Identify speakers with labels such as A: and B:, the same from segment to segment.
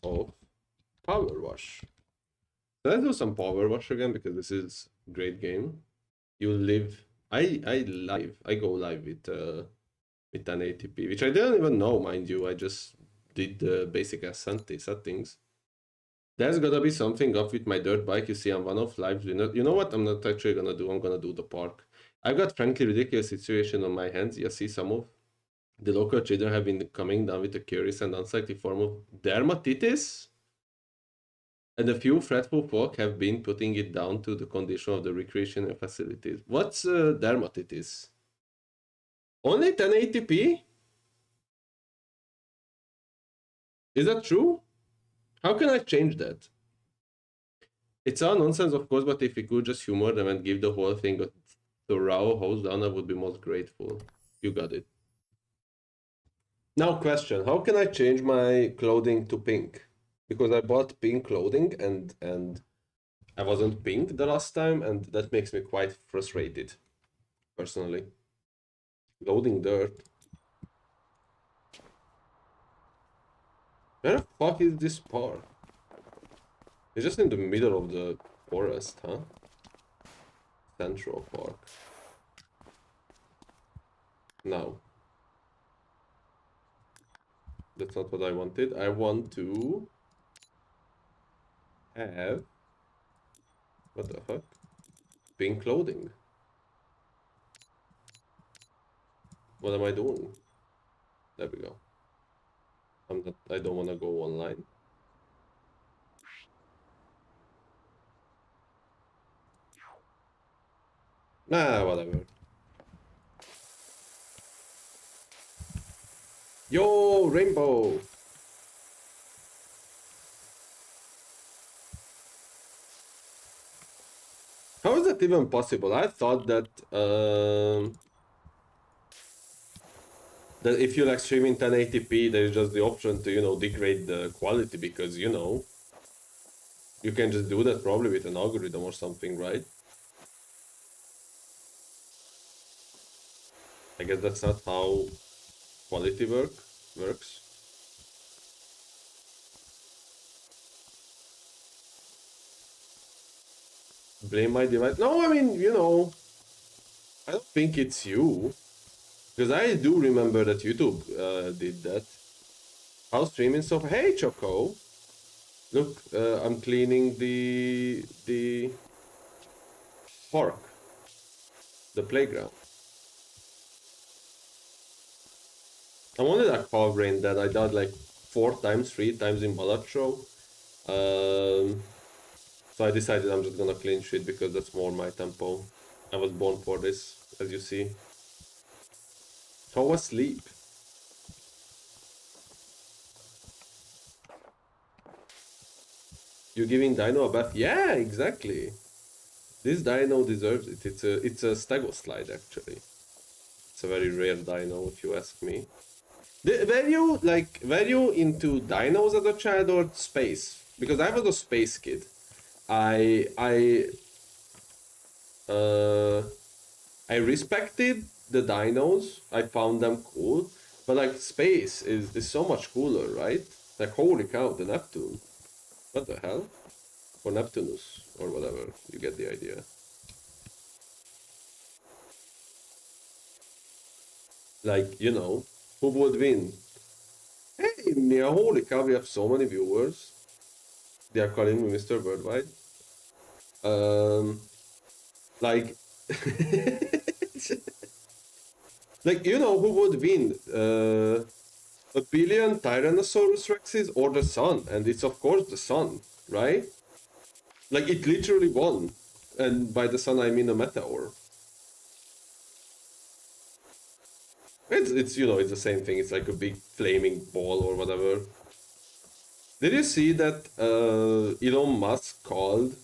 A: of PowerWash. Let's do some PowerWash again because this is a great game. You live. I go live with 1080p, which I didn't even know, mind you. I just did the basic settings. There's gotta be something up with my dirt bike. You see, I'm one of live winner. You know what? I'm not actually gonna do. I'm gonna do the park. I've got frankly ridiculous situation on my hands. You see, some of the local children have been coming down with a curious and unsightly form of dermatitis, and a few fretful folk have been putting it down to the condition of the recreational facilities. What's dermatitis? Only 1080p? Is that true? How can I change that? It's all nonsense, of course, but if we could just humor them and give the whole thing a thorough hose down, I would be most grateful. You got it. Now, question: how can I change my clothing to pink? Because I bought pink clothing and I wasn't pink the last time, and that makes me quite frustrated, personally. Loading dirt. Where the fuck is this park? It's just in the middle of the forest, huh? Central Park. No. That's not what I wanted. I want to have... What the fuck? Pink clothing. What am I doing? There we go. I don't want to go online. Nah, whatever. Yo, rainbow! How is that even possible? I thought that that if you like stream in 1080p, there's just the option to, you know, degrade the quality because, you know, you can just do that probably with an algorithm or something, right? I guess that's not how quality works. Blame my device. No, I mean, you know, I don't think it's you. Because I do remember that YouTube did that. How streaming stuff? Hey, Choco! Look, I'm cleaning the park, the playground. I'm only like power brain that I died like 3 times in Ballad Show. So I decided I'm just gonna clean shit because that's more my tempo. I was born for this, as you see. How was sleep? You giving Dino a bath? Yeah, exactly. This Dino deserves it. It's a Stego slide actually. It's a very rare Dino if you ask me. Were you into dinos as a child or space? Because I was a space kid. I I uh I respected the dinos. I found them cool, but like space is so much cooler, right? Like holy cow, the Neptune. What the hell? Or Neptunus or whatever. You get the idea. Like, you know, who would win? Hey, Mia, holy cow, we have so many viewers. They are calling me Mr. Worldwide. Um, like, like, you know, who would win? A billion Tyrannosaurus Rexes or the sun? And it's of course the sun, right? Like, it literally won. And by the sun, I mean a meteor. It's you know, it's the same thing. It's like a big flaming ball or whatever. Did you see that Elon Musk called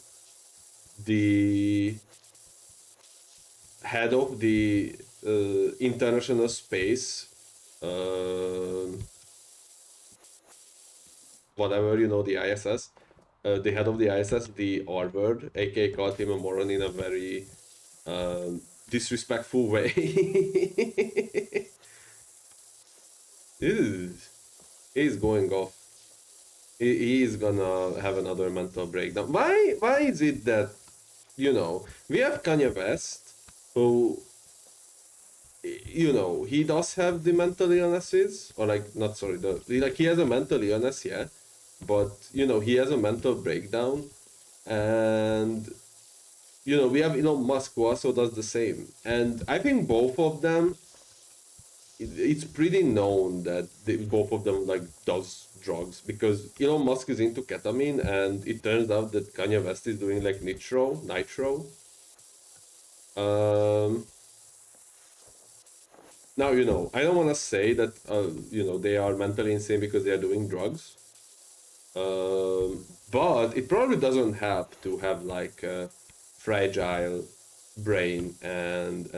A: the head of the International Space, whatever, you know, the ISS, the head of the ISS, the R word, aka called him a moron in a very disrespectful way. Ew, he's going off. he is gonna have another mental breakdown. Why is it that, we have Kanye West, who, he does have the mental illnesses, or like, not sorry, like he has a mental illness, yeah, but he has a mental breakdown, and we have Elon Musk who also does the same, and I think both of them, it's pretty known that both of them like does drugs, because Elon Musk is into ketamine, and it turns out that Kanye West is doing like nitro. Um, Now, I don't want to say that, they are mentally insane because they are doing drugs. But it probably doesn't help to have like a fragile brain, and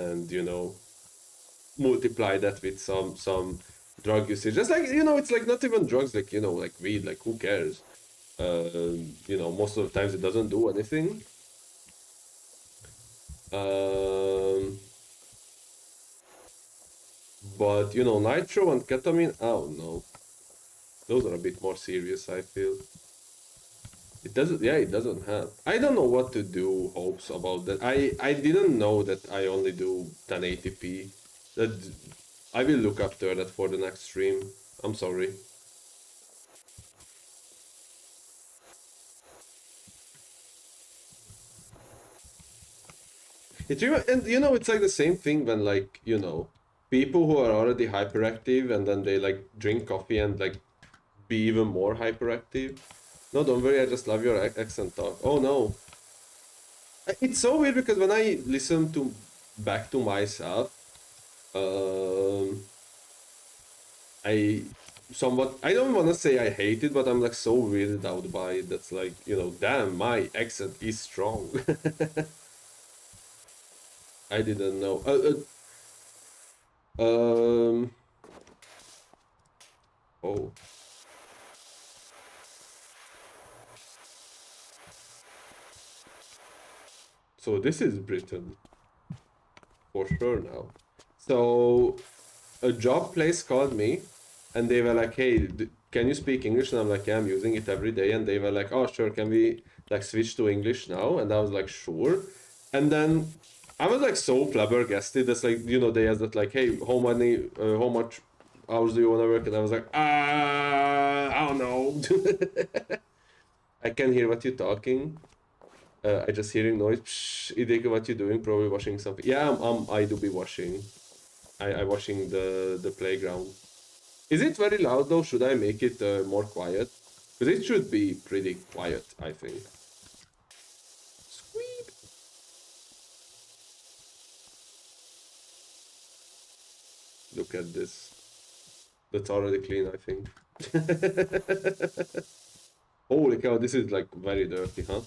A: multiply that with some drug usage. Just like, it's like not even drugs, like, like weed, like who cares? Most of the times it doesn't do anything. Um, but nitro and ketamine, I don't know. Those are a bit more serious, I feel. It doesn't, yeah, it doesn't have. I don't know what to do, hopes about that. I didn't know that I only do 1080p. That I will look after that for the next stream. I'm sorry. And it's like the same thing when like, people who are already hyperactive and then they like drink coffee and like be even more hyperactive. No, don't worry, I just love your accent talk. Oh no. It's so weird because when I listen to back to myself, um, I somewhat, I don't want to say I hate it, but I'm like so weirded out by it. That's like, damn, my accent is strong. I didn't know. Um, oh, so this is Britain for sure now. So a job place called me and they were like, hey, can you speak English? And I'm like, yeah, I'm using it every day. And they were like, oh, sure, can we like switch to English now? And I was like, sure. And then I was like so flabbergasted. That's like, they asked that like, hey, how much hours do you want to work? And I was like, I don't know. I can hear what you're talking. I just hearing noise. Psh, Ideke, what you doing? Probably washing something. Yeah, I do be washing. I washing the playground. Is it very loud though? Should I make it more quiet? Because it should be pretty quiet, I think. Squeak. Look at this. That's already clean, I think. Holy cow, this is like very dirty, huh?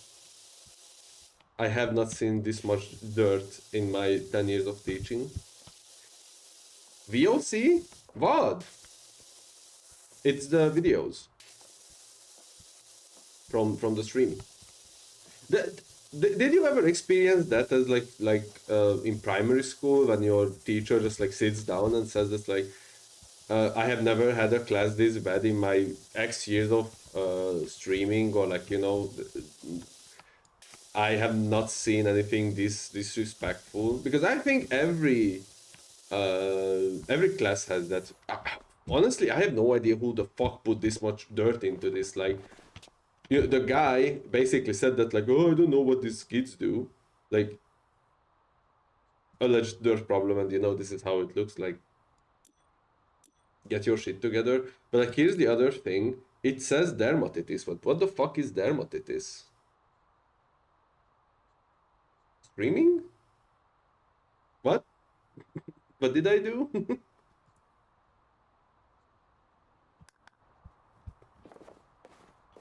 A: I have not seen this much dirt in my 10 years of teaching. VOC? What? It's the videos from the stream. The, did you ever experience that as like in primary school when your teacher just like sits down and says this like, I have never had a class this bad in my X years of streaming, or like I have not seen anything this disrespectful, because I think every class has that. Honestly, I have no idea who the fuck put this much dirt into this. Like, the guy basically said that like, oh, I don't know what these kids do, like alleged dirt problem, and this is how it looks like. Get your shit together. But like, here's the other thing. It says dermatitis. What the fuck is dermatitis? Screaming? What? What did I do?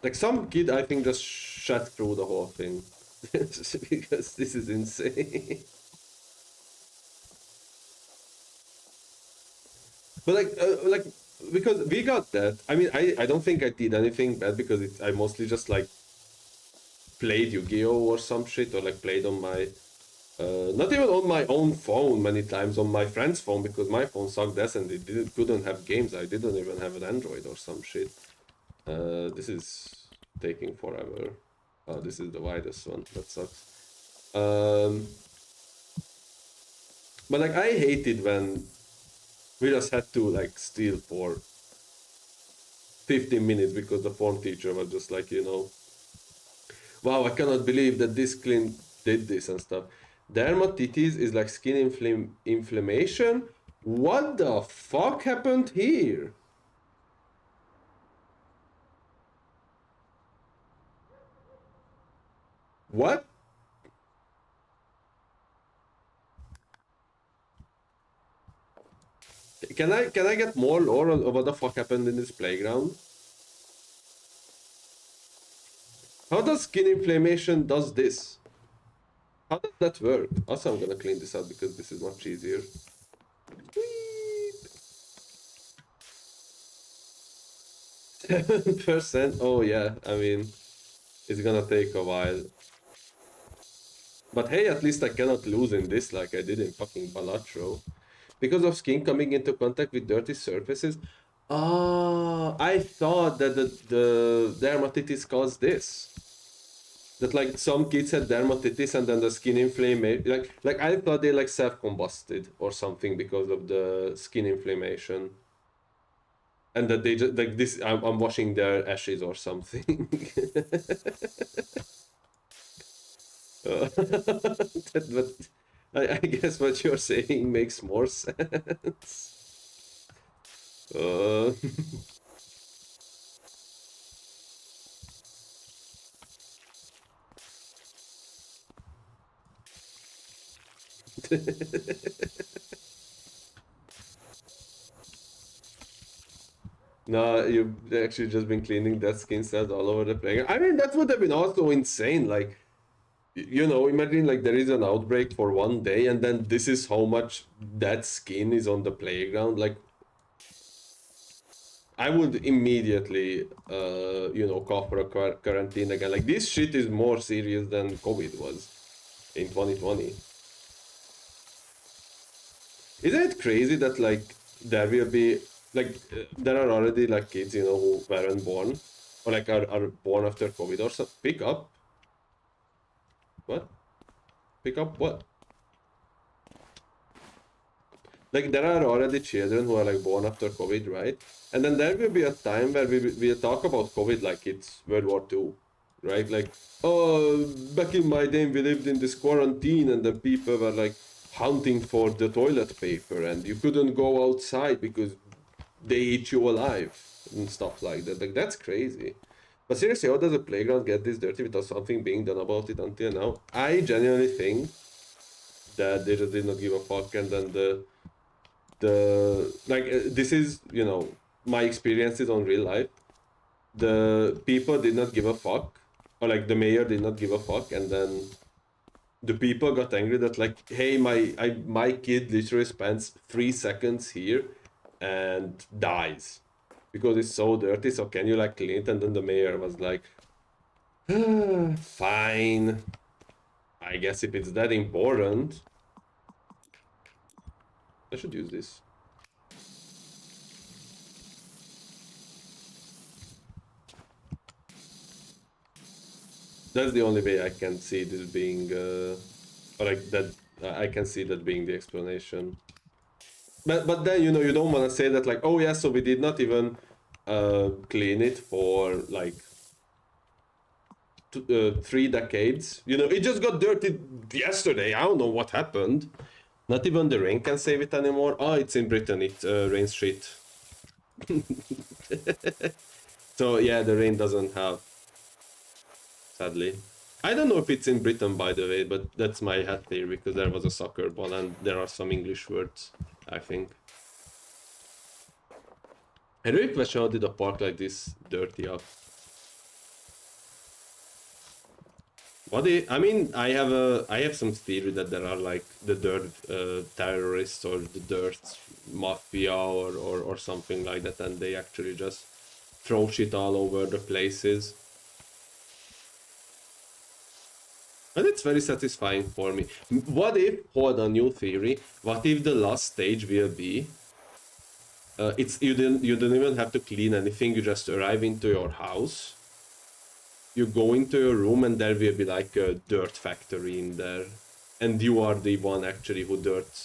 A: Like some kid, I think, just shot through the whole thing. Because this is insane. But like because we got that. I mean, I don't think I did anything bad because I mostly just like played Yu-Gi-Oh or some shit, or like played on my not even on my own phone many times, on my friend's phone, because my phone sucked ass and it couldn't have games. I didn't even have an Android or some shit. This is taking forever. Oh, this is the widest one. That sucks. Um, but like I hated when we just had to like steal for 15 minutes because the form teacher was just like, wow, I cannot believe that this clean did this and stuff. Dermatitis is like skin inflammation. What the fuck happened here? What? Can I get more lore on what the fuck happened in this playground? How does skin inflammation does this? How does that work? Also, I'm gonna clean this up because this is much easier. 7%? Oh yeah, I mean, it's gonna take a while. But hey, at least I cannot lose in this like I did in fucking Balatro. Because of skin coming into contact with dirty surfaces. Ah, I thought that the dermatitis caused this. That like some kids had dermatitis and then the skin inflammation. Like I thought they like self-combusted or something because of the skin inflammation. And that they just like this. I'm washing their ashes or something. But I guess what you're saying makes more sense. Uh, no, you've actually just been cleaning dead skin cells all over the playground. I mean, that would have been also insane. Like, imagine like there is an outbreak for one day, and then this is how much dead skin is on the playground. Like, I would immediately, call for a quarantine again. Like, this shit is more serious than COVID was in 2020. Isn't it crazy that like there will be like there are already like kids who weren't born or like are born after COVID or something? Pick up what? Pick up what? Like there are already children who are like born after COVID, right? And then there will be a time where we talk about COVID like it's World War II, right? Like, oh, back in my day we lived in this quarantine and then people were like hunting for the toilet paper and you couldn't go outside because they eat you alive and stuff like that. Like that's crazy. But seriously, how does a playground get this dirty without something being done about it until now? I genuinely think that they just did not give a fuck, and then this is my experiences on real life. The people did not give a fuck, or like the mayor did not give a fuck, and then the people got angry that like, hey, my kid literally spends 3 seconds here and dies because it's so dirty. So can you like clean it? And then the mayor was like, fine. I guess if it's that important, I should use this. That's the only way I can see this being, or like that. I can see that being the explanation. But then you don't want to say that like, oh yeah, so we did not even clean it for like 3 decades. It just got dirty yesterday. I don't know what happened. Not even the rain can save it anymore. Oh, it's in Britain. It rains shit. So yeah, the rain doesn't help, sadly. I don't know if it's in Britain, by the way, but that's my hat theory because there was a soccer ball and there are some English words, I think. I really question how did a park like this dirty up. I mean, I have some theory that there are like the dirt terrorists or the dirt mafia or something like that, and they actually just throw shit all over the places. And it's very satisfying for me. What if, hold on, new theory, what if the last stage will be you don't even have to clean anything. You just arrive into your house. You go into your room, and there will be like a dirt factory in there, and you are the one actually who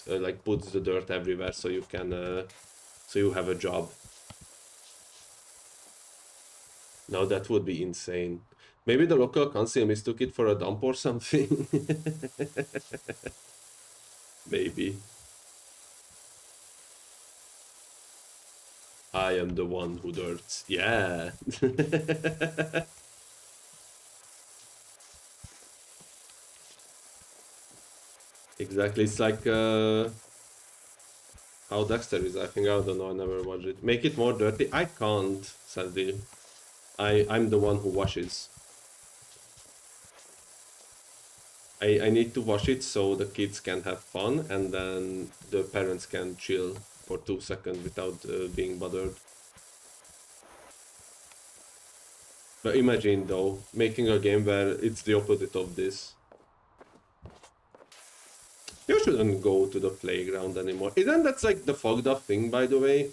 A: like puts the dirt everywhere, so you can so you have a job. Now that would be insane. Maybe the local council mistook it for a dump or something. Maybe. I am the one who dirts. Yeah. Exactly. It's like how Dexter is. I think I don't know. I never watched it. Make it more dirty. I can't. Sadly, I'm the one who washes. I need to wash it so the kids can have fun, and then the parents can chill for 2 seconds without being bothered. But imagine though, making a game where it's the opposite of this. You shouldn't go to the playground anymore. Isn't that like the fucked up thing, by the way?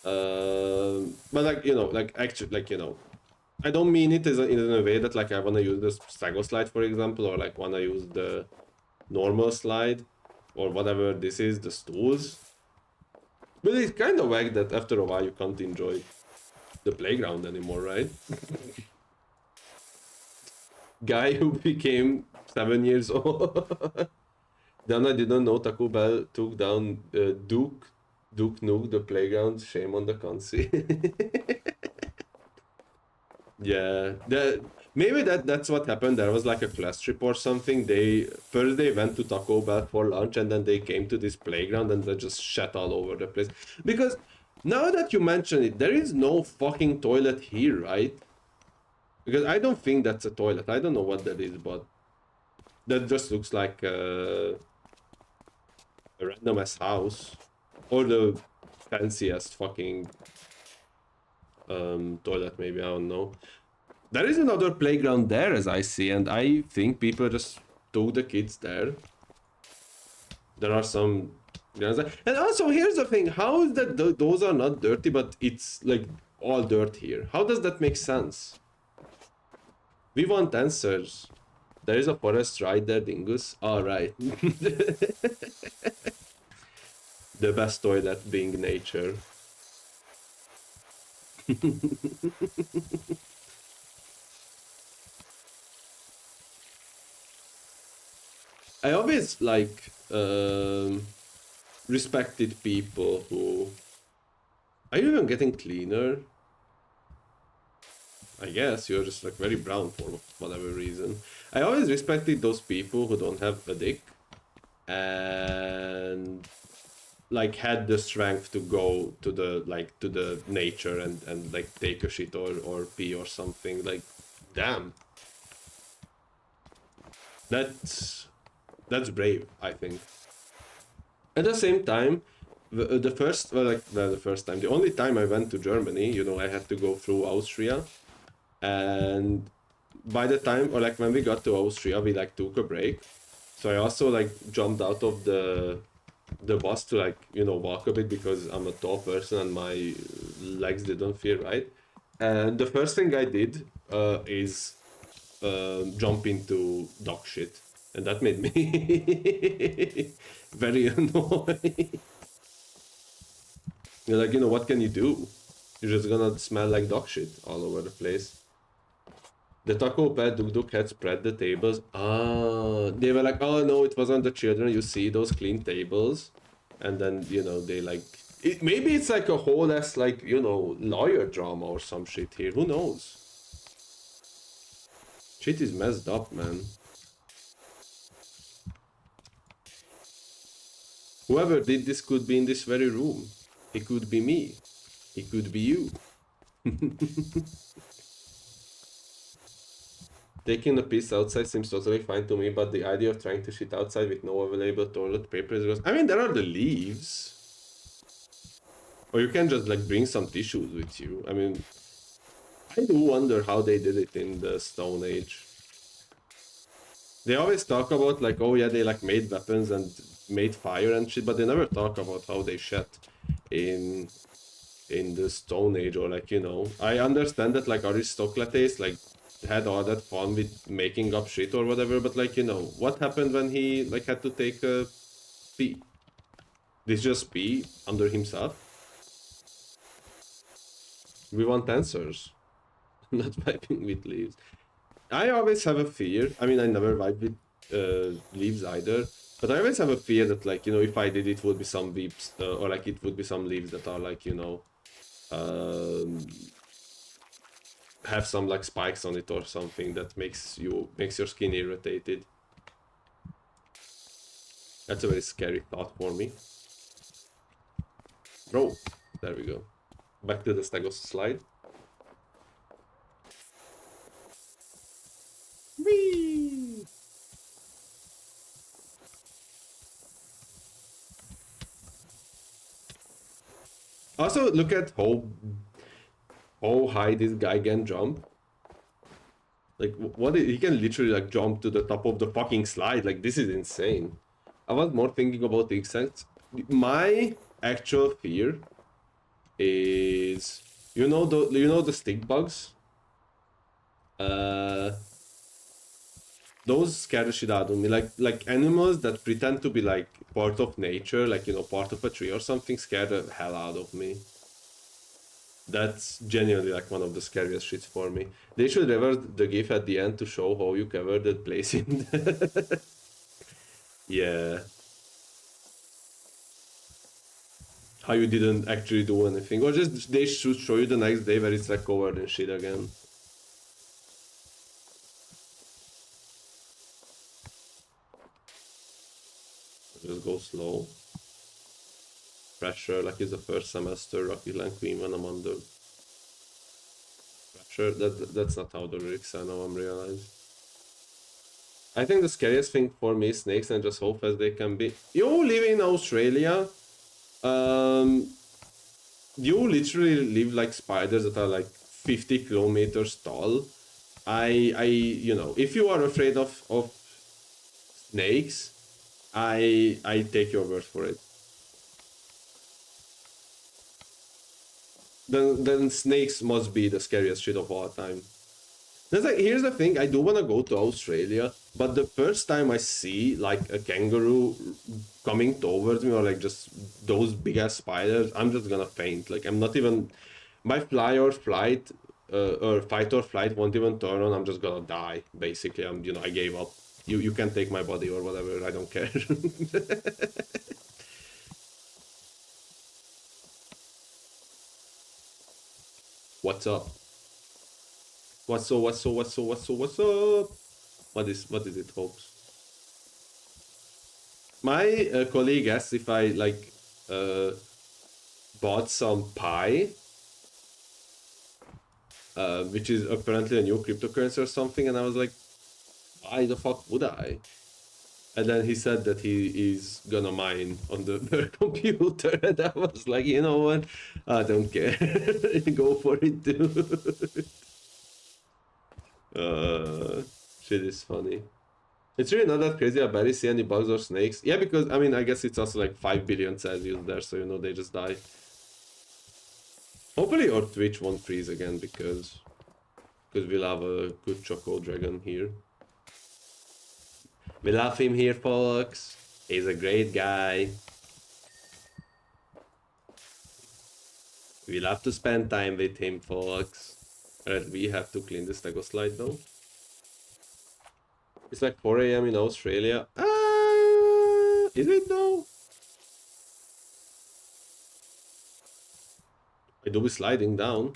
A: But like, you know, like actually, like, you know, I don't mean it in a way that like I wanna use the Sago slide, for example, or like wanna use the normal slide, or whatever this is, the stools. But it's kind of wack that after a while you can't enjoy the playground anymore, right? Guy who became 7 years old. Then I didn't know Taco Bell took down Duke Nuke, the playground. Shame on the country. Yeah, maybe that's what happened. There was like a class trip or something. They went to Taco Bell for lunch, and then they came to this playground, and they just shat all over the place. Because now that you mention it, there is no fucking toilet here, right? Because I don't think that's a toilet. I don't know what that is, but that just looks like a random ass house, or the fanciest fucking toilet, maybe. I don't know. There is another playground there, as I see, and I think people just took the kids there. There are some, and also here's the thing: how is that those are not dirty, but it's like all dirt here? How does that make sense? We want answers. There is a forest right there, Dingus. All right. The best toilet being nature. I always like respected people who are you even getting cleaner? I guess you're just like very brown for whatever reason. I always respected those people who don't have a dick and like had the strength to go to the nature and like take a shit or pee or something. Like, damn. That's brave, I think. At the same time, the first, well, like the first time, the only time I went to Germany, you know, I had to go through Austria, and by the time, or like when we got to Austria, we like took a break. So I also like jumped out of the bus to like, you know, walk a bit because I'm a tall person and my legs didn't feel right. And the first thing I did is jump into dog shit, and that made me very annoyed. You're like, you know, what can you do? You're just gonna smell like dog shit all over the place. The Taco Bell Duk Duk had spread the tables. Ah, they were like, oh no, it wasn't the children. You see those clean tables, and then you know they like. Maybe it's like a whole ass like, you know, lawyer drama or some shit here. Who knows? Shit is messed up, man. Whoever did this could be in this very room. He could be me. He could be you. Taking a piss outside seems totally fine to me, but the idea of trying to shit outside with no available toilet paper is gross. I mean, there are the leaves. Or you can just like bring some tissues with you. I mean, I do wonder how they did it in the Stone Age. They always talk about like, oh yeah, they like made weapons and made fire and shit, but they never talk about how they shat. in the Stone Age, or like, you know, I understand that like Aristocrates like had all that fun with making up shit or whatever, but like, you know, what happened when he like had to take a pee? Did he just pee under himself? We want answers, not vibing with leaves. I always have a fear. I mean, I never vibe with leaves either, but I always have a fear that like, you know, if I did, it would be some leaves, or like it would be some leaves that are like, you know, um, have some like spikes on it or something that makes your skin irritated. That's a very scary thought for me. Bro, there we go. Back to the Stegos slide. Whee! Also, look at how high this guy can jump. Like, he can literally like jump to the top of the fucking slide. Like, this is insane. I was more thinking about the insects. My actual fear is, you know the stick bugs. Uh, those scare the shit out of me. Like animals that pretend to be like part of nature, like, you know, part of a tree or something, scare the hell out of me. That's genuinely like one of the scariest shits for me. They should reverse the GIF at the end to show how you covered the place in. Yeah. How you didn't actually do anything. Or just they should show you the next day where it's like covered in shit again. Just go slow. Pressure like it's the first semester, Rocky Land Queen when I'm under pressure. That's not how the lyrics are now, I'm realized. I think the scariest thing for me is snakes, and just how fast they can be. You live in Australia. Um, you literally live like spiders that are like 50 kilometers tall. You know, if you are afraid of snakes, I take your word for it. Then snakes must be the scariest shit of all time. Here's the thing, I do want to go to Australia, but the first time I see like a kangaroo coming towards me, or like just those big ass spiders, I'm just gonna faint. Like, I'm not even, my fight or flight won't even turn on. I'm just gonna die. Basically, I gave up. You can take my body or whatever. I don't care. What's up? What's up? What is it, folks? My colleague asked if I like uh, bought some pie, which is apparently a new cryptocurrency or something, and I was like, why the fuck would I? And then he said that he is gonna mine on the computer, and I was like, you know what? I don't care. Go for it, dude. Shit is funny. It's really not that crazy. I barely see any bugs or snakes. Yeah, because I mean, I guess it's also like 5 billion Celsius there, so you know they just die. Hopefully our Twitch won't freeze again because we'll have a good Choco Dragon here. We love him here, folks. He's a great guy. We love to spend time with him, folks. Alright, we have to clean the Stego slide though. It's like 4 a.m. in Australia. Is it though? I do be sliding down.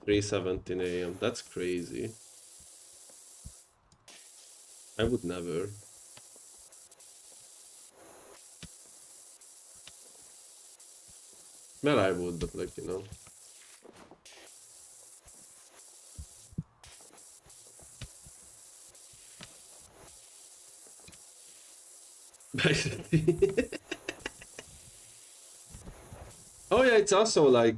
A: 3:17 a.m. That's crazy. I would never. Well, I would, but like, you know. Oh yeah, it's also like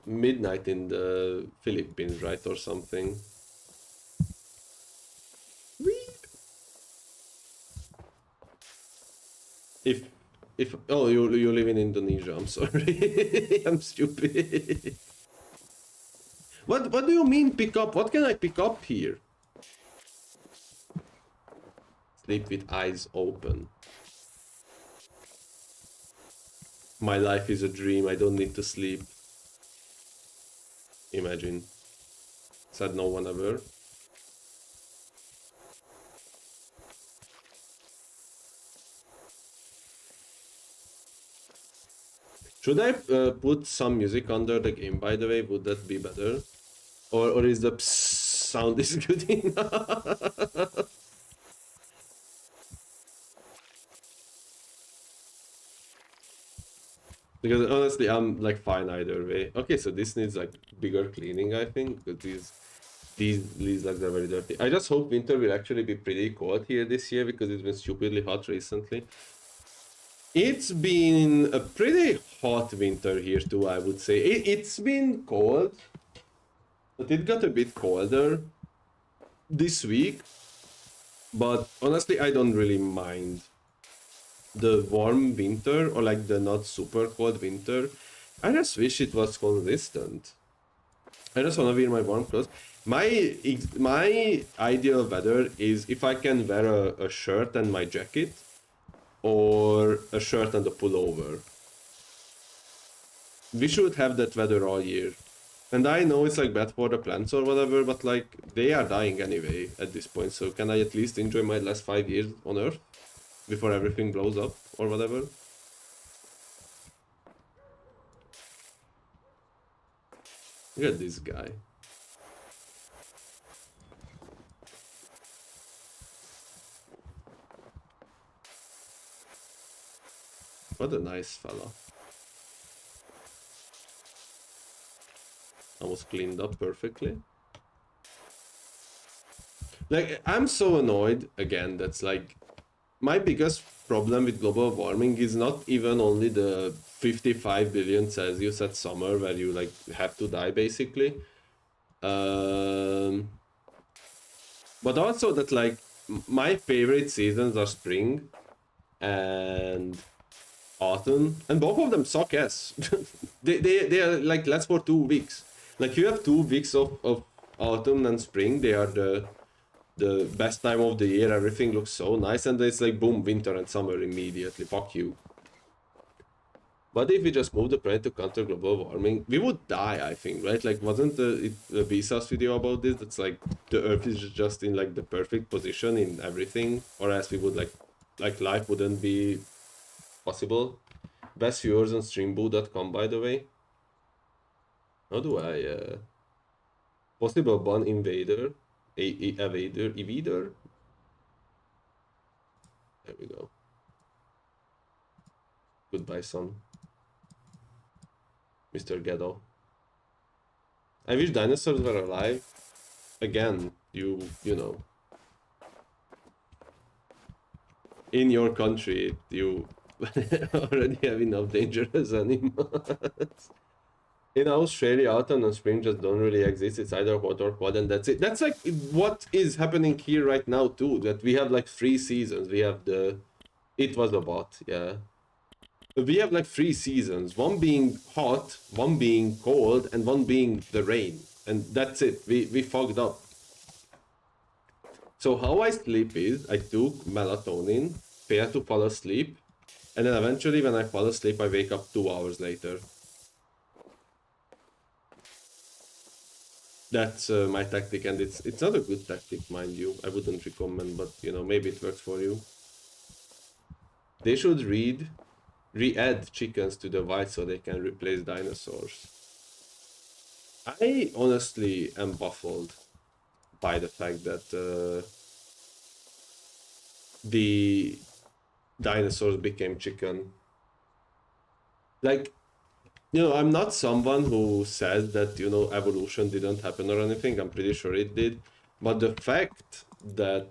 A: midnight in the Philippines, right, or something. If If oh, you live in Indonesia. I'm sorry. I'm stupid. What do you mean pick up? What can I pick up here? Sleep with eyes open. My life is a dream. I don't need to sleep. Imagine. Said no one ever. Should I put some music under the game, by the way? Would that be better? Or is the sound is good enough? Because honestly, I'm like fine either way. Okay, so this needs like bigger cleaning, I think, because these legs are very dirty. I just hope winter will actually be pretty cold here this year because it's been stupidly hot recently. It's been a pretty hot winter here too, I would say. It's been cold, but it got a bit colder this week. But honestly, I don't really mind the warm winter or like the not super cold winter. I just wish it was consistent. I just want to wear my warm clothes. My ideal weather is if I can wear a shirt and my jacket, or a shirt and a pullover. We should have that weather all year. And I know it's like bad for the plants or whatever, but like they are dying anyway at this point. So can I at least enjoy my last 5 years on Earth before everything blows up or whatever? Look at this guy. What a nice fella. Almost cleaned up perfectly. Like, I'm so annoyed, again, that's like, my biggest problem with global warming is not even only the 55 billion Celsius at summer where you like have to die basically. But also that like my favorite seasons are spring and autumn, and both of them suck ass. they are like last for 2 weeks. Like you have 2 weeks of autumn and spring. They are the best time of the year. Everything looks so nice, and it's like boom, winter and summer immediately. Fuck you. But if we just move the planet to counter global warming, we would die, I think, right? Like, wasn't the Vsauce video about this? That's like the Earth is just in like the perfect position in everything, or else we would like life wouldn't be possible. Best viewers on streamboo.com, by the way. How do I possible ban invader, evader? There we go. Goodbye, son. Mr. Ghetto. I wish dinosaurs were alive. Again, you know. In your country, you already have enough dangerous animals. In Australia, autumn and spring just don't really exist. It's either hot or cold, and that's it. That's like what is happening here right now too. That we have like 3 seasons. We have the... It was a bot, yeah. We have like 3 seasons. One being hot, one being cold, and one being the rain. And that's it. We fogged up. So how I sleep is I took melatonin, fail to fall asleep, and then eventually when I fall asleep, I wake up 2 hours later. That's my tactic, and it's not a good tactic, mind you. I wouldn't recommend, but you know, maybe it works for you. They should re-add chickens to the wild so they can replace dinosaurs. I honestly am baffled by the fact that the dinosaurs became chicken. Like, you know, I'm not someone who says that, you know, evolution didn't happen or anything. I'm pretty sure it did. But the fact that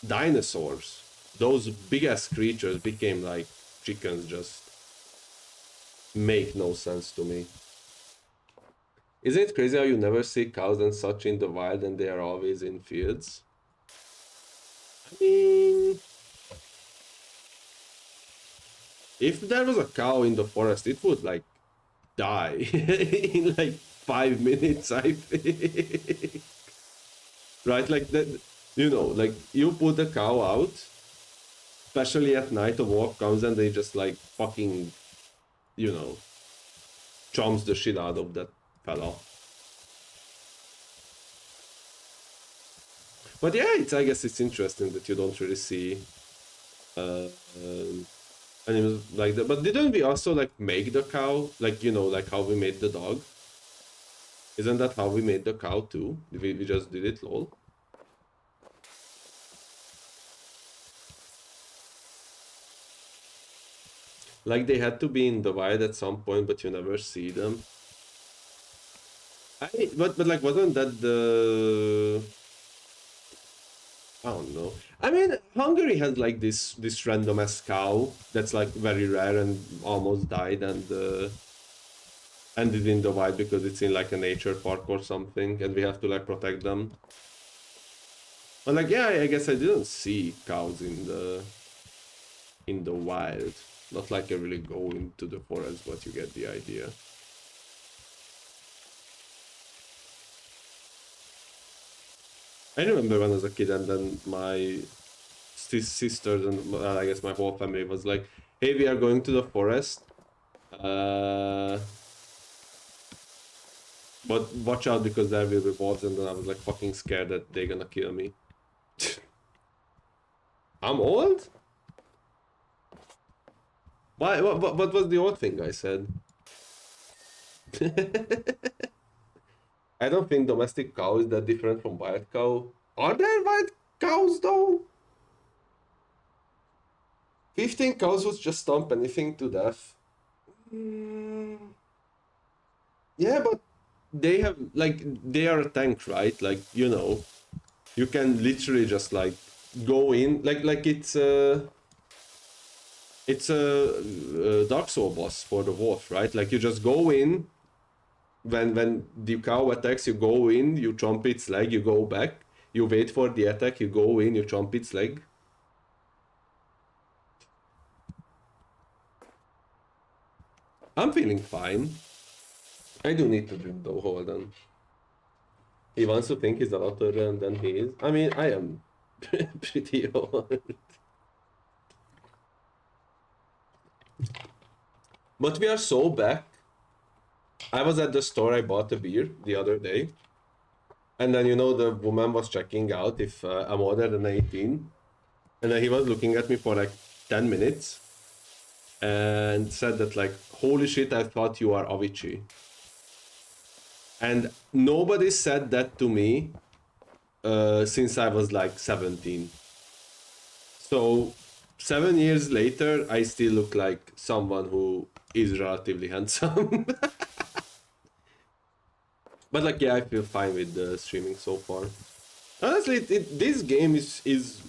A: dinosaurs, those big-ass creatures, became like chickens just make no sense to me. Isn't it crazy how you never see cows and such in the wild and they are always in fields? I mean... If there was a cow in the forest, it would like die in like 5 minutes, I think. Right? Like that, you know, like you put a cow out, especially at night, a wolf comes and they just like fucking, you know, chomps the shit out of that fella. But yeah, it's I guess it's interesting that you don't really see uh, um, animals like that. But didn't we also like make the cow, like you know, like how we made the dog? Isn't that how we made the cow too? We just did it, lol. Like they had to be in the wild at some point, but you never see them. But like wasn't that the I don't know. I mean, Hungary has like this random ass cow that's like very rare and almost died and ended in the wild because it's in like a nature park or something, and we have to like protect them. But like, yeah, I guess I didn't see cows in the wild. Not like I really go into the forest, but you get the idea. I remember when I was a kid, and then my sisters and I guess my whole family was like, "Hey, we are going to the forest. Uh, but watch out because there will be wolves." And then I was like fucking scared that they're gonna kill me. I'm old? Why? What was the old thing I said? I don't think domestic cow is that different from wild cow. Are there wild cows though? 15 cows would just stomp anything to death. Mm, yeah, but they have like they are a tank, right? Like you know, you can literally just like go in like it's a Dark Soul boss for the wolf, right? Like you just go in when the cow attacks, you go in, you chomp its leg, you go back, you wait for the attack, you go in, you chomp its leg. I'm feeling fine. I do need to drink though. Hold on. He wants to think he's a lot older than he is. I mean, I am pretty old. But we are so back. I was at the store, I bought a beer the other day. And then, you know, the woman was checking out if I'm older than 18. And then he was looking at me for like 10 minutes and said that, like, holy shit, I thought you are Avicii. And nobody said that to me since I was like 17. So 7 years later, I still look like someone who is relatively handsome. But like, yeah, I feel fine with the streaming so far. Honestly, this game is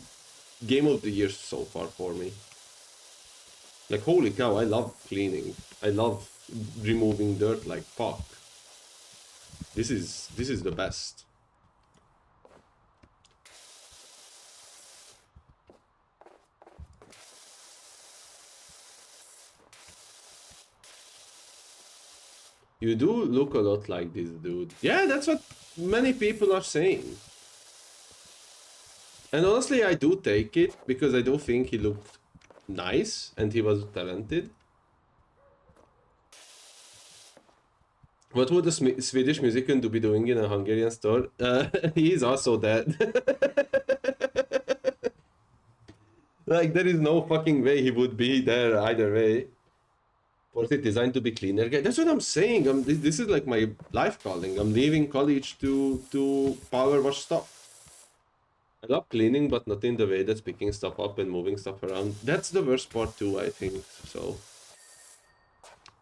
A: game of the year so far for me. Like, holy cow, I love cleaning. I love removing dirt like fuck. This is the best. You do look a lot like this dude. Yeah, that's what many people are saying. And honestly, I do take it because I do think he looked nice and he was talented. What would a Swedish musician be doing in a Hungarian store? He is also dead. Like, there is no fucking way he would be there either way. Was it designed to be cleaner? That's what I'm saying. This is like my life calling. I'm leaving college to power wash stuff. I love cleaning, but not in the way that's picking stuff up and moving stuff around. That's the worst part too, I think. So,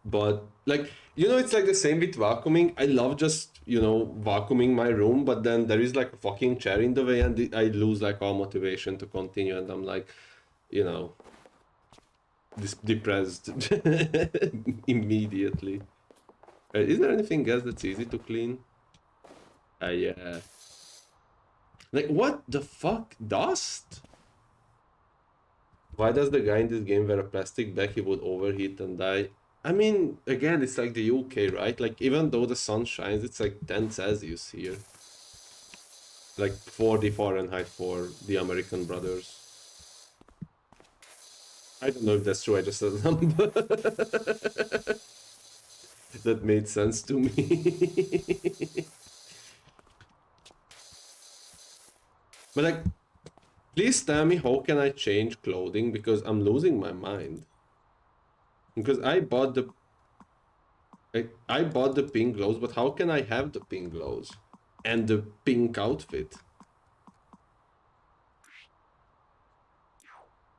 A: but like you know, it's like the same with vacuuming. I love just vacuuming my room, but then there is like a fucking chair in the way, and I lose like all motivation to continue, and I'm like, you know, depressed immediately. Is there anything else that's easy to clean? Yeah. Like what the fuck? Dust? Why does the guy in this game wear a plastic bag? He would overheat and die. I mean, again, it's like the UK, right? Like, even though the sun shines, it's like 10 Celsius here. Like 40 Fahrenheit for the American brothers. I don't know if that's true, I just said a number. That made sense to me. But like, please tell me how can I change clothing because I'm losing my mind. Because I bought the pink gloves, but how can I have the pink gloves and the pink outfit?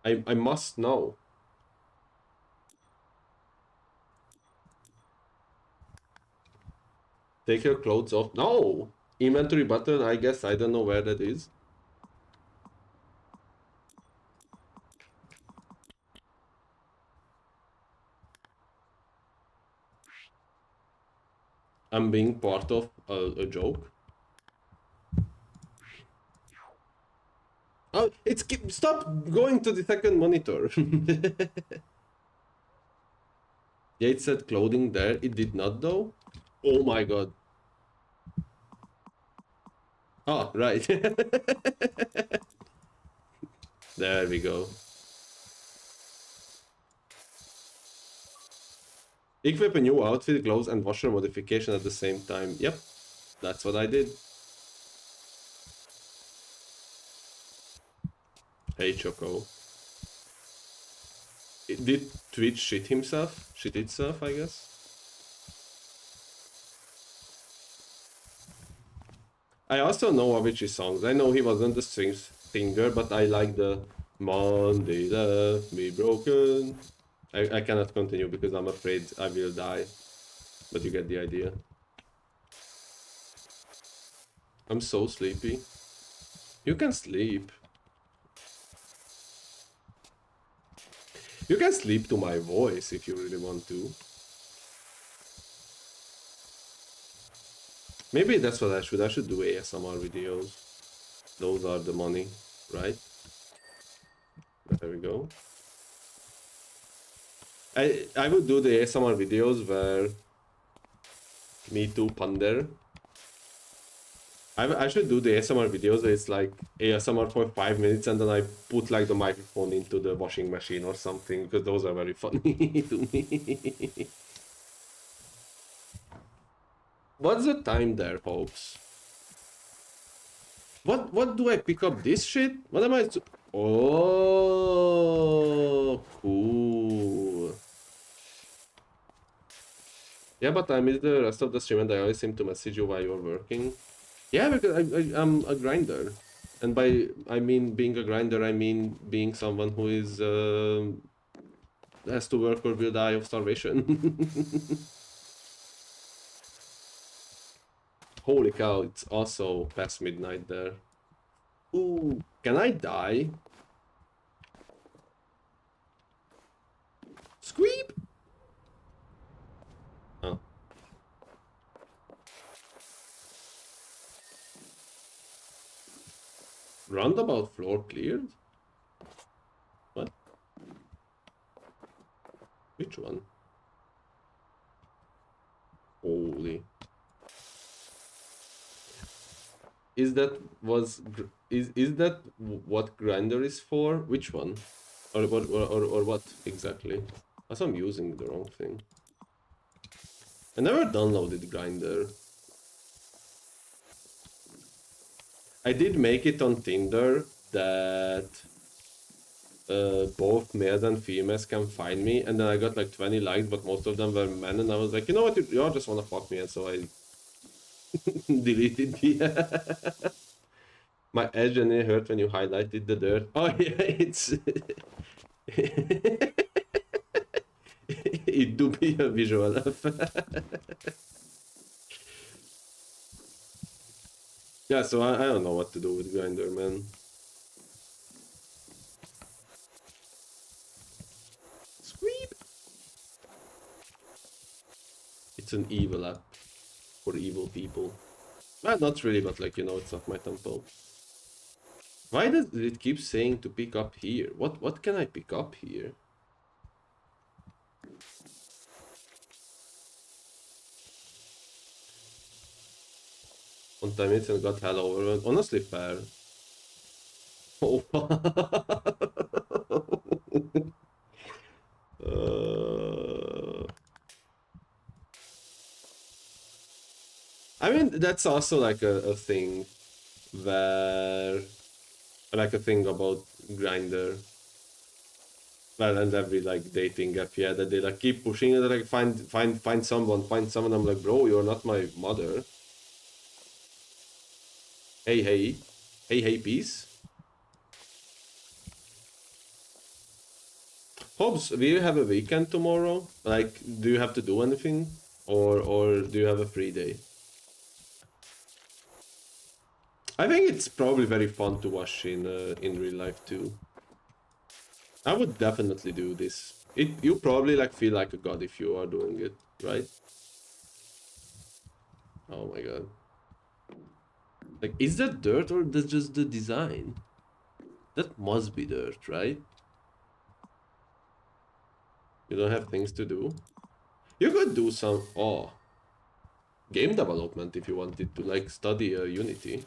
A: I must know. Take your clothes off. No! Inventory button, I guess I don't know where that is. I'm being part of a joke. Oh, stop going to the second monitor. Yeah, it said clothing there. It did not though. Oh my god. Oh, right. There we go. Equip a new outfit, gloves, and washer modification at the same time. Yep, that's what I did. Hey, Choco. Did Twitch shit himself? Shit itself, I guess? I also know Avicii songs. I know he wasn't the singer, but I like the Monday left me broken. I cannot continue because I'm afraid I will die. But you get the idea. I'm so sleepy. You can sleep. You can sleep to my voice if you really want to. Maybe that's what I should. I should do ASMR videos. Those are the money, right? There we go. I would do the ASMR videos where me too ponder. I should do the ASMR videos where it's like ASMR for 5 minutes and then I put like the microphone into the washing machine or something because those are very funny to me. What's the time there, folks? What do I pick up this shit? What am I? Oh, cool. Yeah, but I missed the rest of the stream and I always seem to message you while you're working. Yeah, because I'm a grinder. And by I mean being a grinder, I mean being someone who is has to work or will die of starvation. Holy cow, it's also past midnight there. Ooh, can I die? Squeep! Oh. Roundabout floor cleared? What? Which one? Holy. Is that is that what grinder is for? Which one? Or what exactly? As I'm using the wrong thing. I never downloaded grinder. I did make it on Tinder that both males and females can find me, and then I got like 20 likes, but most of them were men, and I was like, you know what, you all just wanna fuck me, and so I deleted the. My edge and it hurt when you highlighted the dirt. Oh yeah, it's. It do be a visual effect. Yeah, so I don't know what to do with Grinder, man. Squeep! It's an evil app for evil people. Well, not really, but like, you know, it's not my temple. Why does it keep saying to pick up here? What can I pick up here? On time it's and got hell over. Honestly, fair. Oh. uh, I mean, that's also like a thing where, like a thing about Grinder. Well, and every like dating app, yeah, that they like keep pushing it, like find someone, find someone. I'm like, bro, you're not my mother. Hey, hey, hey, hey, peace. Hobbs, will you have a weekend tomorrow? Like, do you have to do anything, or do you have a free day? I think it's probably very fun to watch in real life too. I would definitely do this. You probably like feel like a god if you are doing it, right? Oh my god. Like, is that dirt or that's just the design? That must be dirt, right? You don't have things to do. You could do some game development if you wanted to, like study Unity.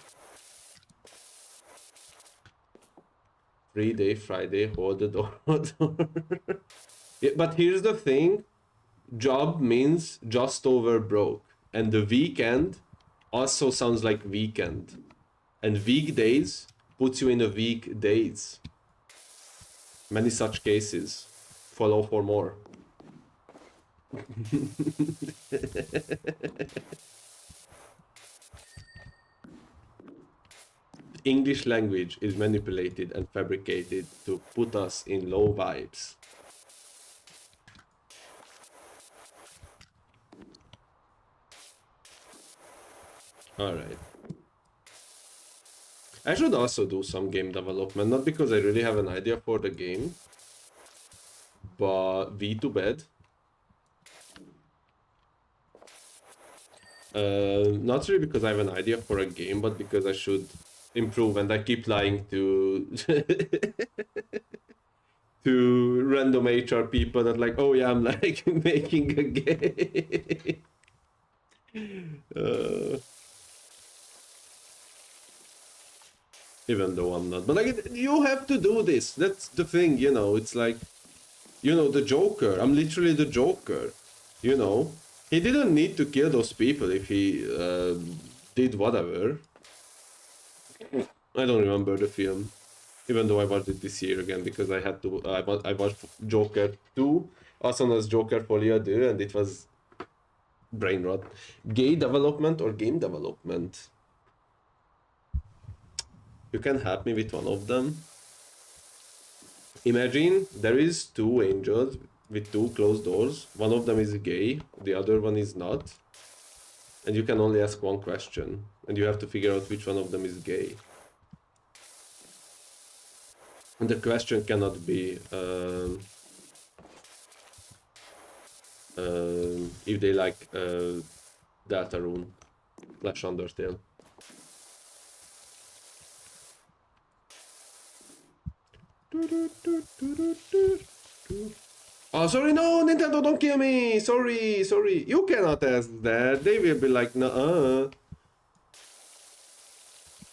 A: Free day, Friday, hold the door. Yeah, but here's the thing: job means just over broke, and the weekend also sounds like weekend, and weekdays puts you in a weekdays. Many such cases. Follow for more. English language is manipulated and fabricated to put us in low vibes. Alright. I should also do some game development, not because I really have an idea for the game, but V to bed. Not really because I have an idea for a game, but because I should improve, and I keep lying to to random HR people that like, oh yeah, I'm like making a game. uh, Even though I'm not, but like, you have to do this. That's the thing, you know. It's like, you know, the Joker. I'm literally the Joker. You know, he didn't need to kill those people if he did whatever. I don't remember the film, even though I watched it this year again because I had to. I watched Joker 2, also known as Joker Folie à Deux, and it was brain rot. Gay development or game development? You can help me with one of them. Imagine there is two angels with two closed doors. One of them is gay, the other one is not. And you can only ask one question, and you have to figure out which one of them is gay. And the question cannot be if they like Deltarune / Undertale. Oh, sorry, no, Nintendo, don't kill me. Sorry, sorry. You cannot ask that. They will be like, nah.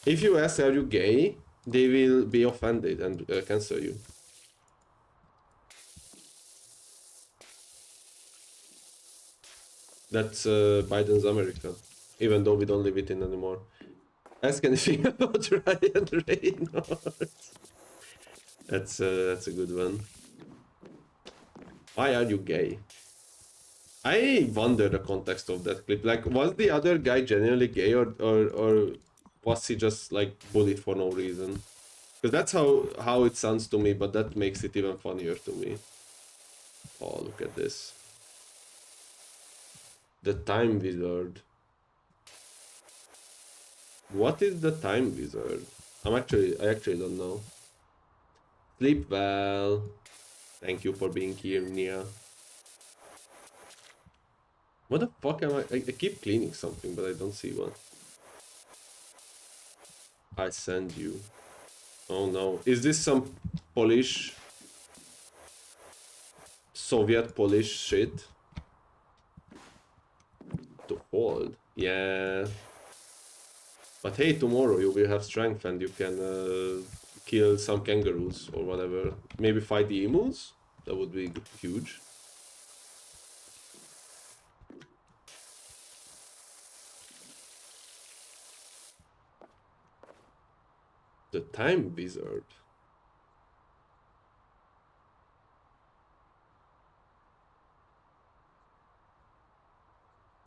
A: If you ask, are you gay? They will be offended and cancel you. That's Biden's America, even though we don't live it in anymore. Ask anything about Ryan Reynolds. That's a good one. Why are you gay? I wonder the context of that clip. Like, was the other guy genuinely gay, or was he just like bullied for no reason? Because that's how it sounds to me, but that makes it even funnier to me. Oh, look at this. The time wizard. What is the time wizard? I actually don't know. Sleep well. Thank you for being here, Nia. What the fuck am I keep cleaning something, but I don't see what. I send you. Oh no. Is this some Polish, Soviet Polish shit? To hold? Yeah. But hey, tomorrow you will have strength and you can kill some kangaroos or whatever. Maybe fight the emus? That would be huge. The time wizard.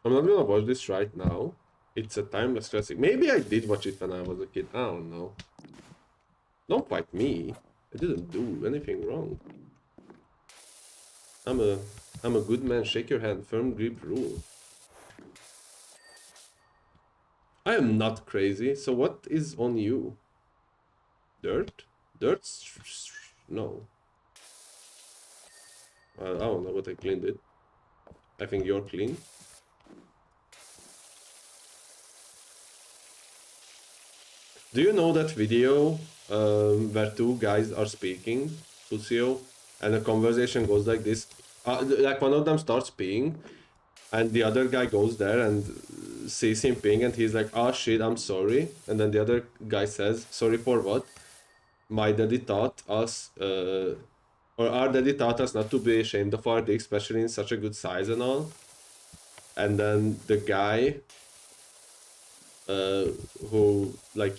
A: I'm not gonna watch this right now. It's a timeless classic. Maybe I did watch it when I was a kid. I don't know. Don't fight me. I didn't do anything wrong. I'm a I'm a good man. Shake your hand. Firm grip rule. I am not crazy. So what is on you? Dirt? Dirt? No. I don't know what I cleaned it. I think you're clean. Do you know that video where two guys are speaking, Lucio, and the conversation goes like this? Like one of them starts peeing, and the other guy goes there and sees him peeing, and he's like, "Oh shit, I'm sorry." And then the other guy says, "Sorry for what?" My daddy taught us, or our daddy taught us not to be ashamed of our dick, especially in such a good size and all. And then the guy uh, who, like,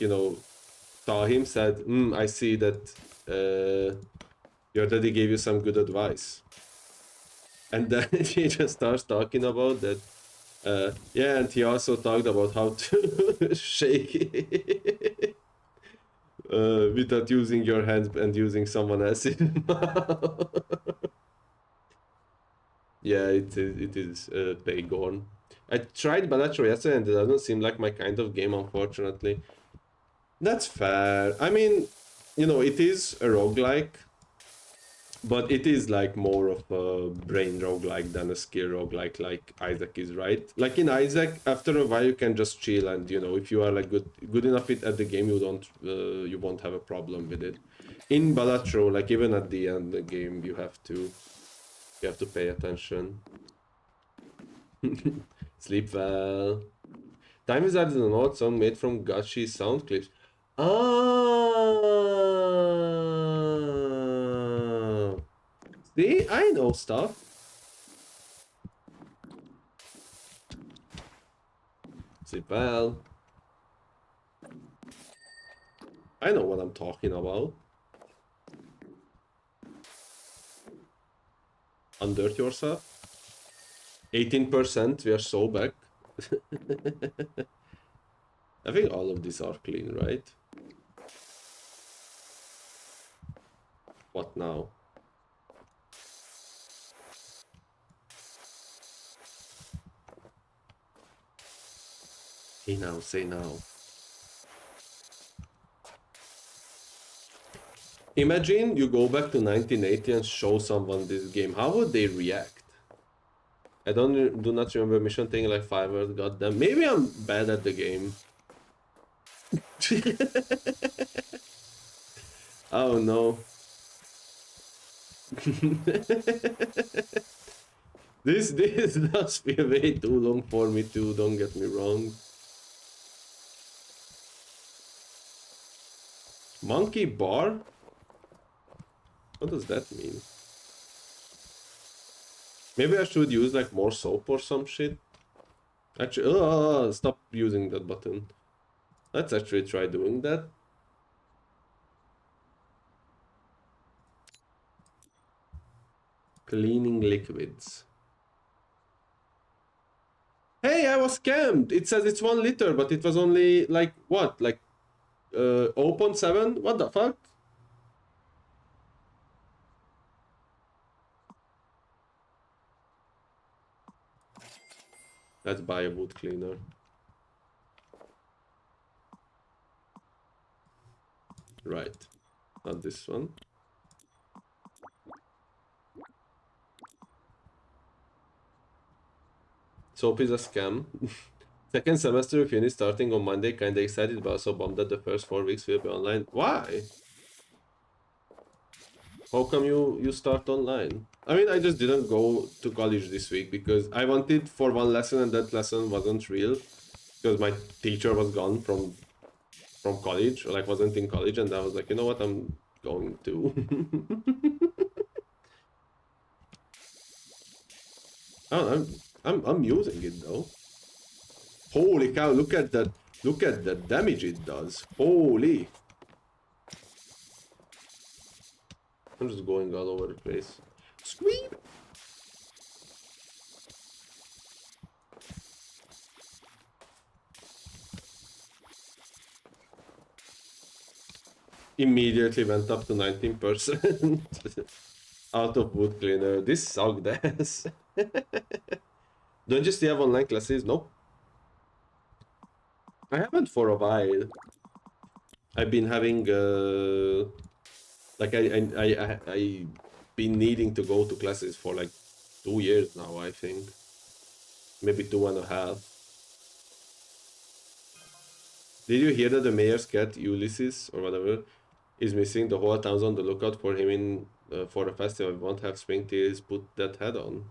A: saw him said, I see that your daddy gave you some good advice. And then he just starts talking about that. Yeah, and he also talked about how to shake it without using your hands and using someone else's mouth. Yeah, it is Paygorn. I tried Balatro yesterday and it doesn't seem like my kind of game, unfortunately. That's fair. I mean, it is a roguelike, but it is like more of a brain roguelike than a skill roguelike like Isaac is, right? Like in Isaac, after a while you can just chill and if you are like good enough at the game, you won't have a problem with it. In Balatro, like even at the end of the game, you have to pay attention. Sleep well. Time Wizard is an old song made from gushy sound clips. Ah, see, I know stuff. Sleep well. I know what I'm talking about. Undirt yourself. 18%, we are so back. I think all of these are clean, right? What now? Hey now, say now. Imagine you go back to 1980 and show someone this game. How would they react? I do not remember mission thing like 5 hours. Goddamn. Maybe I'm bad at the game. Oh no. This does feel way too long for me too, don't get me wrong. Monkey bar? What does that mean? Maybe I should use like more soap or some shit. Actually, stop using that button. Let's actually try doing that. Cleaning liquids. Hey, I was scammed! It says it's 1 liter, but it was only like, what? Like, 0.7? What the fuck? Let's buy a wood cleaner. Right. Not this one. Soap is a scam. Second semester finished starting on Monday. Kinda excited, but also bummed that the first 4 weeks will be online. Why? How come you start online? I mean, I just didn't go to college this week because I wanted for one lesson and that lesson wasn't real because my teacher was gone from college, or like wasn't in college, and I was like, you know what, I'm going to. Oh, I'm using it though. Holy cow! Look at that! Look at the damage it does. Holy! I'm just going all over the place. Scream! Immediately went up to 19% out of wood cleaner. This sucked ass. Don't you still have online classes? Nope. I haven't for a while. I've been having like I been needing to go to classes for like 2 years now, I think. Maybe 2.5. Did you hear that the mayor's cat Ulysses or whatever is missing? The whole town's on the lookout for him in for a festival. We won't have Springtails put that head on.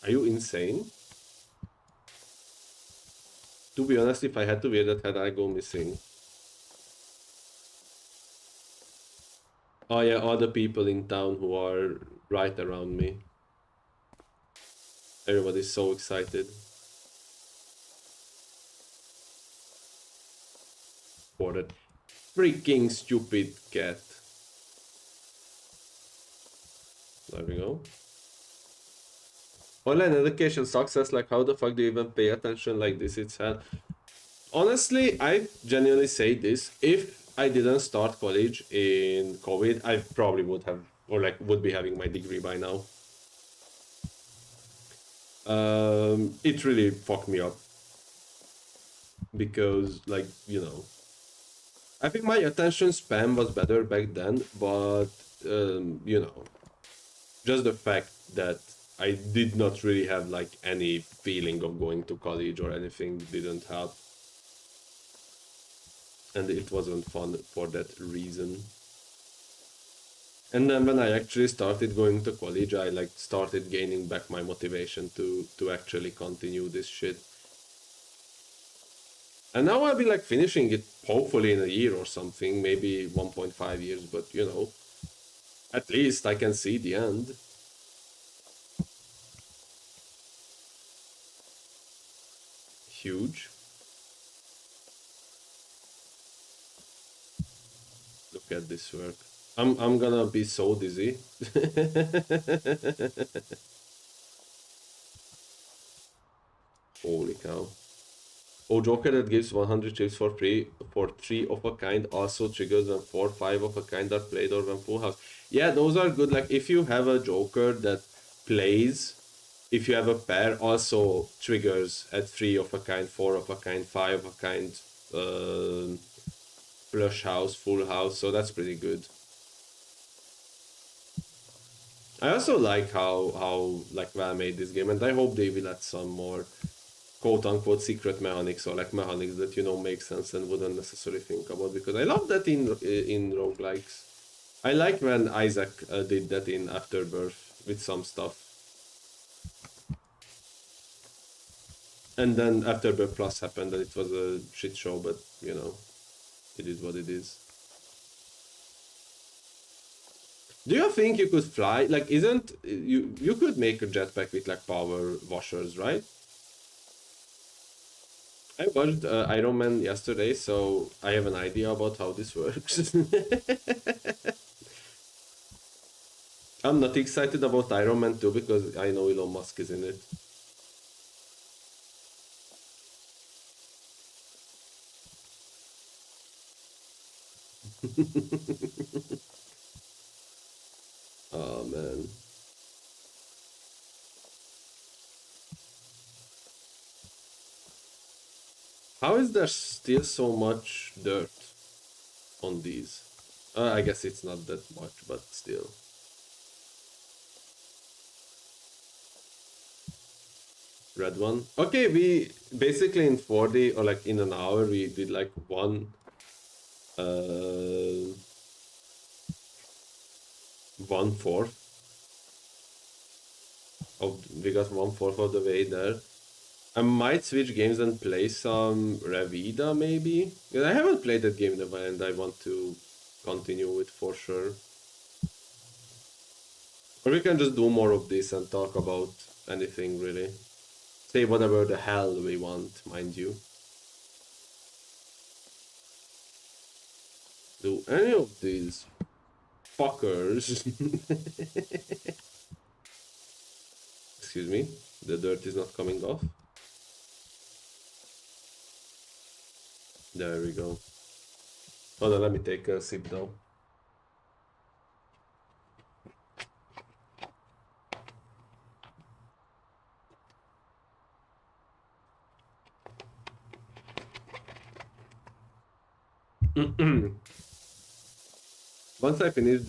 A: Are you insane? To be honest, if I had to wear that head, I'd go missing. Oh yeah, all the people in town who are right around me. Everybody's so excited for that freaking stupid cat. There we go. Online education success, like how the fuck do you even pay attention like this? It's hell. Honestly, I genuinely say this. If I didn't start college in COVID, I probably would have, or like would be having my degree by now. It really fucked me up because, like, you know, I think my attention span was better back then, but you know, just the fact that I did not really have like any feeling of going to college or anything didn't help. And it wasn't fun for that reason. And then when I actually started going to college, I like started gaining back my motivation to actually continue this shit. And now I'll be like finishing it hopefully in a year or something, maybe 1.5 years, but you know, at least I can see the end. Huge. Look at this work. I'm gonna be so dizzy. Holy cow. Oh, Joker that gives 100 chips for free for 3 of a kind also triggers when 4, 5 of a kind are played or when full house. Yeah, those are good. Like if you have a Joker that plays, if you have a pair, also triggers at 3 of a kind, 4 of a kind, 5 of a kind, flush house, full house. So that's pretty good. I also like how like well made this game, and I hope they will add some more quote-unquote secret mechanics or like mechanics that you know make sense and wouldn't necessarily think about, because I love that in roguelikes. I like when Isaac did that in Afterbirth with some stuff, and then Afterbirth Plus happened and it was a shit show, but you know, it is what it is. Do you think you could fly? Like, isn't you could make a jetpack with like power washers, right? I watched Iron Man yesterday, so I have an idea about how this works. I'm not excited about Iron Man 2 because I know Elon Musk is in it. Oh man. How is there still so much dirt on these? I guess it's not that much, but still. Red one. Okay, we basically in 40 or like in an hour we did like one 1/4 of we got 1/4 of the way there. I might switch games and play some Revida maybe. Because I haven't played that game in a while and I want to continue it for sure. Or we can just do more of this and talk about anything really. Say whatever the hell we want, mind you. Do any of these fuckers excuse me, the dirt is not coming off. There we go. Hold on, let me take a sip though. Once I finish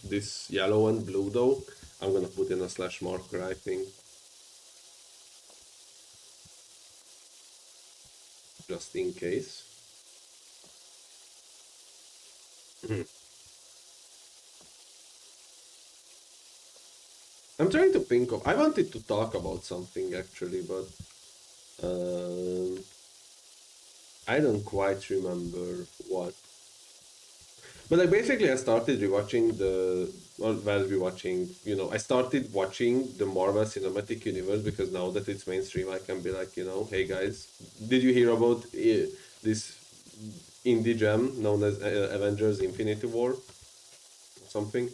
A: this yellow and blue though, I'm gonna put in a slash marker, I think. Just in case. I'm trying to think of. I wanted to talk about something actually, but I don't quite remember what. But like basically, I started rewatching I started watching the Marvel Cinematic Universe because now that it's mainstream, I can be like, hey guys, did you hear about this indie gem known as Avengers Infinity War? Something.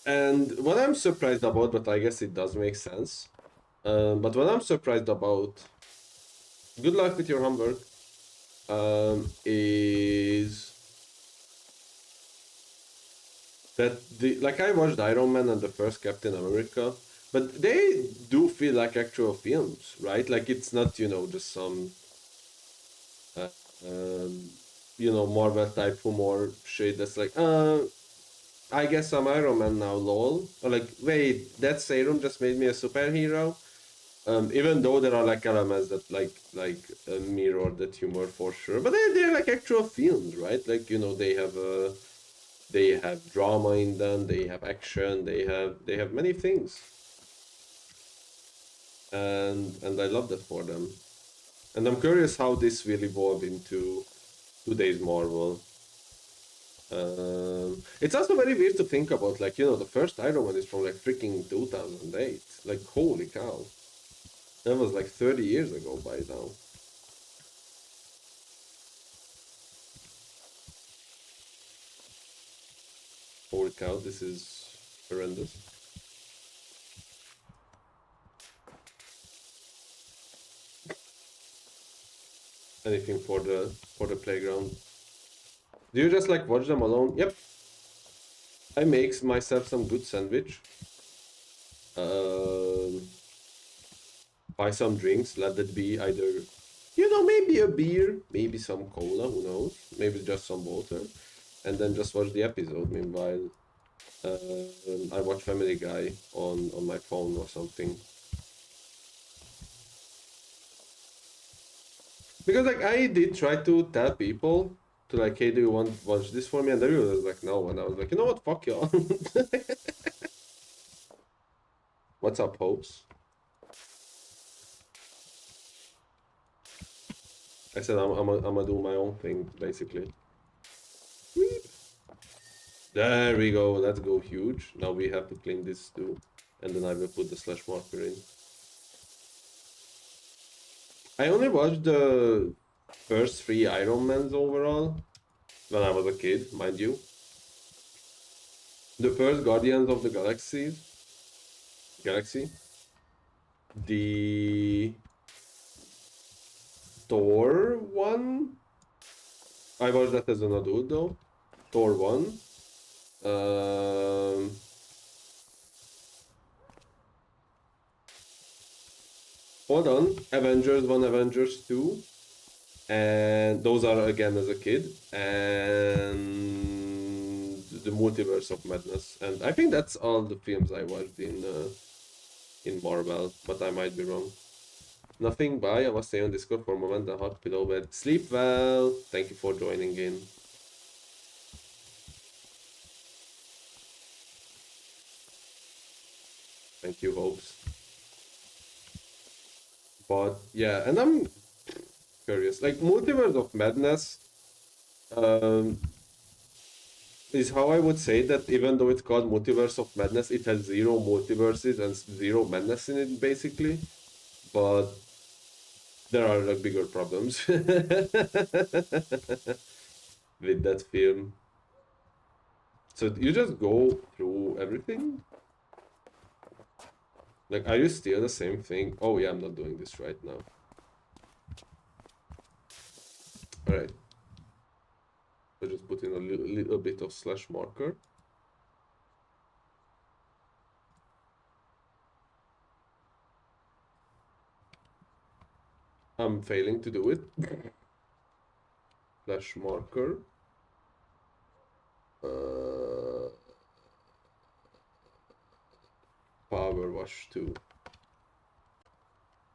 A: And what I'm surprised about, but I guess it does make sense. But what I'm surprised about, good luck with your homework, is that I watched Iron Man and the first Captain America, but they do feel like actual films, right? Like it's not, just some, uh, um, Marvel type humor shit that's like, I guess I'm Iron Man now, lol. Or like, wait, that serum just made me a superhero. Even though there are like elements that mirror that humor for sure, but they're like actual films, right? Like they have drama in them, they have action, they have many things, and I love that for them. And I'm curious how this will evolve into today's Marvel. It's also very weird to think about, like, the first Iron Man is from like freaking 2008. Like, holy cow. That was like 30 years ago by now. Holy cow, this is horrendous. Anything for the playground. Do you just like watch them alone? Yep. I make myself some good sandwich. Buy some drinks, let that be either, maybe a beer, maybe some cola, who knows? Maybe just some water. And then just watch the episode. Meanwhile, I watch Family Guy on my phone or something. Because like I did try to tell people to like, hey, do you want watch this for me? And everyone was like, no. And I was like, you know what? Fuck y'all. What's up, hopes? I said I'm gonna do my own thing, basically. Weep. There we go. Let's go huge. Now we have to clean this too. And then I will put the slash marker in. I only watched the first 3 Iron Mans overall when I was a kid, mind you. The first Guardians of the Galaxy, the Thor one. I watched that as an adult though. Thor 1. Hold on. Avengers 1, Avengers 2. And those are again as a kid. And the Multiverse of Madness. And I think that's all the films I watched in Marvel, but I might be wrong. Nothing, bye. I must stay on Discord for a moment and hot pillow bed. Sleep well. Thank you for joining in. Thank you, hopes. But yeah, and I'm curious. Like Multiverse of Madness um, is how I would say that even though it's called Multiverse of Madness, it has zero multiverses and zero madness in it, basically. But there are like bigger problems with that film. So you just go through everything? Like, are you still the same thing? Oh yeah, I'm not doing this right now. Alright. So just put in a little bit of slash marker. I'm failing to do it. Slash marker. PowerWash 2.